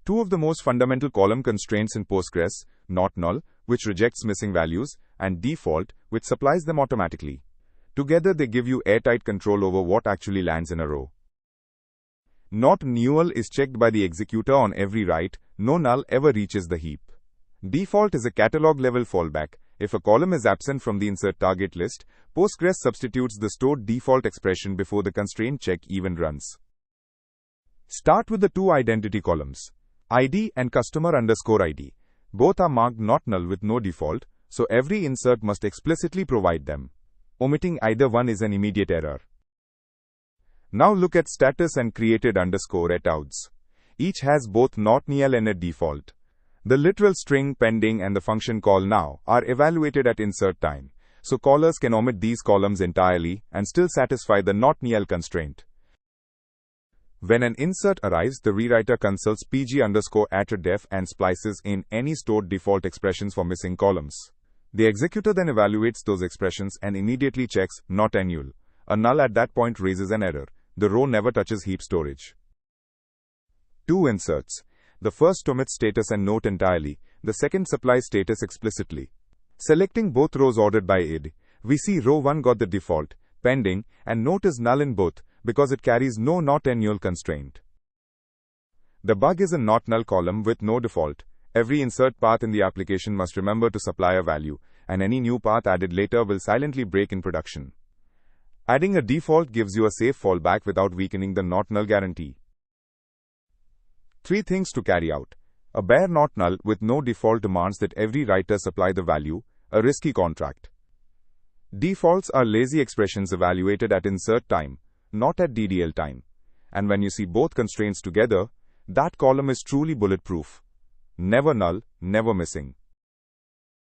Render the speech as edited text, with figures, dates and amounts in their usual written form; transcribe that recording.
Two of the most fundamental column constraints in Postgres, NOT NULL, which rejects missing values, and default, which supplies them automatically. Together they give you airtight control over what actually lands in a row. NOT NULL is checked by the executor on every write, no null ever reaches the heap. Default is a catalog-level fallback. If a column is absent from the insert target list, Postgres substitutes the stored default expression before the constraint check even runs. Start with the two identity columns, ID and customer_ID. Both are marked not null with no default, so every insert must explicitly provide them. Omitting either one is an immediate error. Now look at status and created_@outs. Each has both not null and a default. The literal string pending and the function call now are evaluated at insert time, so callers can omit these columns entirely and still satisfy the not null constraint. When an insert arrives, the rewriter consults pg_attrdef and splices in any stored default expressions for missing columns. The executor then evaluates those expressions and immediately checks not null. A null at that point raises an error. The row never touches heap storage. Two inserts. The first omits status and note entirely, the second supplies status explicitly. Selecting both rows ordered by id, we see row 1 got the default, pending, and note is null in both, because it carries no not null constraint. The bug is a not null column with no default. Every insert path in the application must remember to supply a value, and any new path added later will silently break in production. Adding a default gives you a safe fallback without weakening the not null guarantee. 3 things to carry out. A bare not null with no default demands that every writer supply the value, a risky contract. Defaults are lazy expressions evaluated at insert time, not at DDL time. And when you see both constraints together, that column is truly bulletproof. Never null, never missing.